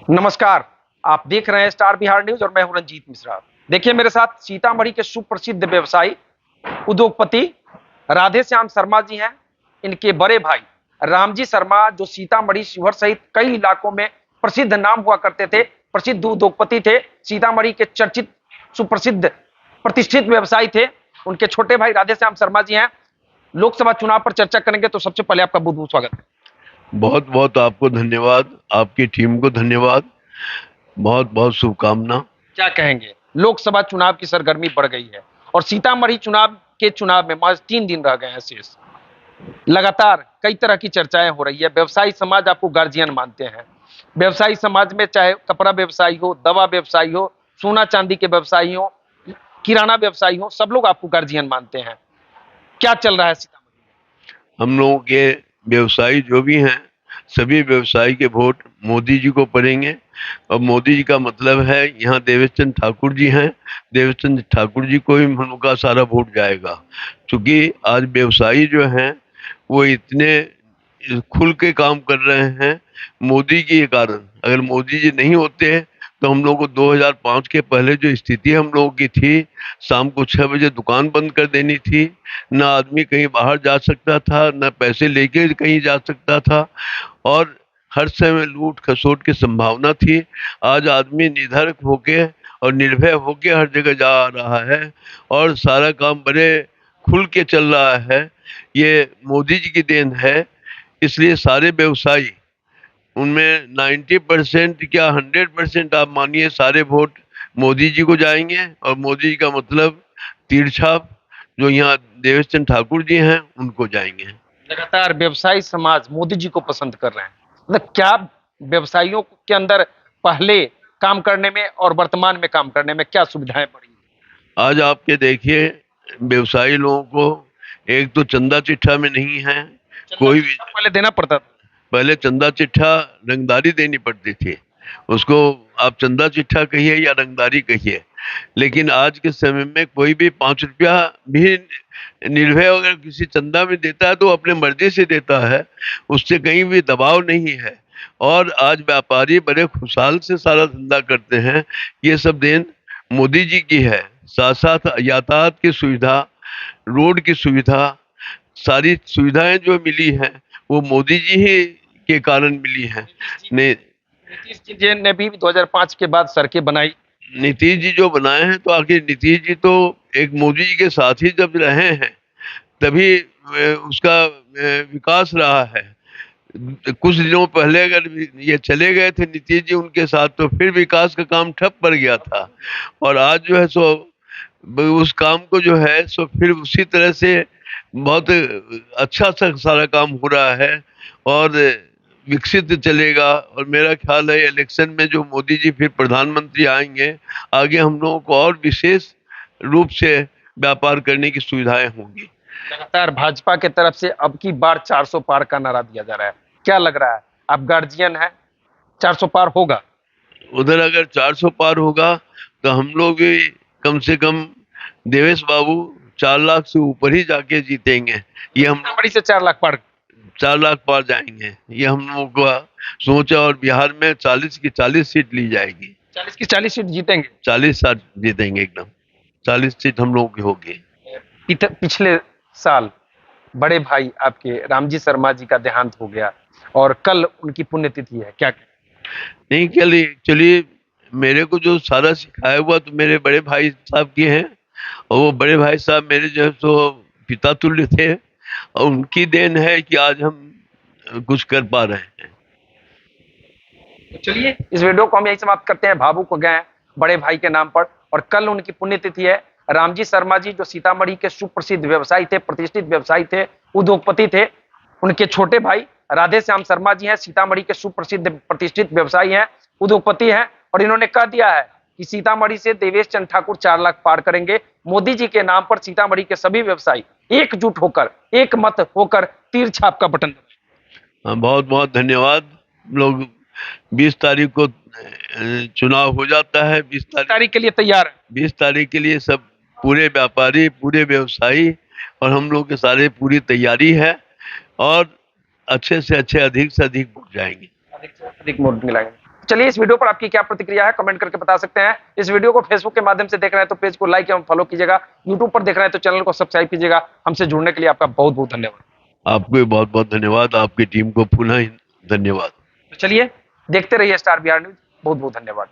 नमस्कार। आप देख रहे हैं स्टार बिहार न्यूज और मैं हूं रंजीत मिश्रा। देखिए मेरे साथ सीतामढ़ी के सुप्रसिद्ध व्यवसायी उद्योगपति राधे श्याम शर्मा जी हैं। इनके बड़े भाई रामजी शर्मा जो सीतामढ़ी शिवहर सहित कई इलाकों में प्रसिद्ध नाम हुआ करते थे, प्रसिद्ध उद्योगपति थे, सीतामढ़ी के चर्चित सुप्रसिद्ध प्रतिष्ठित व्यवसायी थे। उनके छोटे भाई राधे श्याम शर्मा जी हैं। लोकसभा चुनाव पर चर्चा करेंगे, तो सबसे पहले आपका बहुत बहुत स्वागत है। बहुत बहुत आपको धन्यवाद, आपकी टीम को धन्यवाद, बहुत बहुत शुभकामना। क्या कहेंगे, लोकसभा चुनाव की सरगर्मी बढ़ गई है और सीतामढ़ी चुनाव में महज 3 दिन रह गए हैं शेष। लगातार कई तरह की चर्चाएं हो रही है। व्यवसायी समाज आपको गार्जियन मानते हैं। व्यवसायी समाज में चाहे कपड़ा व्यवसायी हो, दवा व्यवसायी हो, सोना चांदी के व्यवसायी हो, किराना व्यवसायी हो, सब लोग आपको गार्जियन मानते हैं। क्या चल रहा है सीतामढ़ी हम लोगों के व्यवसायी जो भी हैं, सभी व्यवसायी के वोट मोदी जी को पड़ेंगे। और मोदी जी का मतलब है यहाँ देवेश चंद्र ठाकुर जी हैं, देवेश चंद्र ठाकुर जी को ही हम लोग का सारा वोट जाएगा। क्योंकि आज व्यवसायी जो हैं वो इतने खुल के काम कर रहे हैं मोदी के कारण। अगर मोदी जी नहीं होते तो हम लोग को 2005 के पहले जो स्थिति हम लोगों की थी, शाम को 6 बजे दुकान बंद कर देनी थी, ना आदमी कहीं बाहर जा सकता था, ना पैसे लेके कहीं जा सकता था, और हर समय लूट खसोट की संभावना थी। आज आदमी निर्धर होके और निर्भय होके हर जगह जा रहा है और सारा काम बड़े खुल के चल रहा है। ये मोदी जी की देन है। इसलिए सारे व्यवसायी, उनमें 90% क्या 100% आप मानिए, सारे वोट मोदी जी को जाएंगे। और मोदी जी का मतलब तीर छाप जो यहाँ देवेश चंद्र ठाकुर जी हैं उनको जाएंगे। लगातार व्यवसायी समाज मोदी जी को पसंद कर रहे हैं, मतलब क्या व्यवसायियों के अंदर पहले काम करने में और वर्तमान में काम करने में क्या सुविधाएं पड़ी? आज आपके देखिए, व्यवसायी लोगों को एक तो चंदा चिट्ठा में नहीं है कोई भी। पहले देना पड़ता था। पहले चंदा चिट्ठा रंगदारी देनी पड़ती थी, उसको आप चंदा चिट्ठा कहिए या रंगदारी कहिए। लेकिन आज के समय में कोई भी 5 रुपया भी निर्भय अगर किसी चंदा में देता है तो अपने मर्जी से देता है, उससे कहीं भी दबाव नहीं है। और आज व्यापारी बड़े खुशहाल से सारा धंधा करते हैं। ये सब देन मोदी जी की है। साथ साथ यातायात की सुविधा, रोड की सुविधा, सारी सुविधाएं जो मिली हैं वो मोदी जी ही के कारण मिली हैं। नीतीश जी ने भी 2005 के बाद सड़कें बनाई। नीतीश जी जो बनाए हैं, तो आखिर नीतीश जी तो एक मोदी जी के साथ ही जब रहे हैं तभी उसका विकास रहा है। कुछ दिनों पहले अगर ये चले गए थे नीतीश जी उनके साथ, तो फिर विकास का काम ठप पड़ गया था। और आज जो है सो उस काम को जो है सो फिर उसी तरह से बहुत अच्छा सा सारा काम हो रहा है और विकसित चलेगा। और मेरा ख्याल है इलेक्शन में जो मोदी जी फिर प्रधानमंत्री आएंगे, आगे हम लोगों को और विशेष रूप से व्यापार करने की सुविधाएं होंगी। लगातार भाजपा के तरफ से अब की बार 400 पार का नारा दिया जा रहा है। क्या लग रहा है, आप गार्जियन हैं, 400 पार होगा? उधर अगर 400 पार होगा तो हम लोग भी कम से कम देवेश बाबू 4 लाख से ऊपर ही जाके जीतेंगे। ये हम बड़ी से 4 लाख पार 4 लाख पार जाएंगे, ये हम लोगों का सोच है। और बिहार में 40 की 40 सीट ली जाएगी। 40 की 40 सीट जीतेंगे। 40 सीट जीतेंगे एकदम। 40 सीट हम लोगों की होगी। पिछले साल बड़े भाई आपके रामजी शर्मा जी का देहांत हो गया और कल उनकी पुण्यतिथि है। क्या नहीं, चलिए मेरे को जो सारा सिखाया हुआ तो मेरे बड़े भाई साहब की है। और वो बड़े भाई साहब मेरे जो है सो पिता तुल्य थे, और उनकी देन है कि आज हम कुछ कर पा रहे हैं। तो चलिए इस वीडियो को हम यही समाप्त करते हैं। भावुक हो गए हैं बड़े भाई के नाम पर, और कल उनकी पुण्यतिथि है। रामजी शर्मा जी जो सीतामढ़ी के सुप्रसिद्ध व्यवसायी थे, प्रतिष्ठित व्यवसायी थे, उद्योगपति थे। उनके छोटे भाई राधे श्याम शर्मा जी हैं, सीतामढ़ी के सुप्रसिद्ध प्रतिष्ठित व्यवसायी हैं, उद्योगपति हैं। और इन्होंने कह दिया है कि सीतामढ़ी से देवेश चंद्र ठाकुर 4 लाख पार करेंगे। मोदी जी के नाम पर सीतामढ़ी के सभी व्यवसायी एकजुट होकर, एक मत होकर तीर छाप का बटन दबाएं। बहुत बहुत धन्यवाद। लोग 20 तारीख को चुनाव हो जाता है। 20 तारीख के लिए तैयार है। 20 तारीख के लिए सब पूरे व्यापारी, पूरे व्यवसायी और हम लोग के सारे पूरी तैयारी है। और अच्छे से अच्छे, अधिक से अधिक वोट जाएंगे। अधिक से अधिक वोट मिलाएंगे। चलिए, इस वीडियो पर आपकी क्या प्रतिक्रिया है कमेंट करके बता सकते हैं। इस वीडियो को फेसबुक के माध्यम से देख रहे हैं तो पेज को लाइक एवं फॉलो कीजिएगा। यूट्यूब पर देख रहे हैं तो चैनल को सब्सक्राइब कीजिएगा। हमसे जुड़ने के लिए आपका बहुत बहुत धन्यवाद। आपको भी बहुत बहुत धन्यवाद, आपकी टीम को पुनः धन्यवाद। तो चलिए देखते रहिए स्टार बिहार न्यूज। बहुत बहुत धन्यवाद।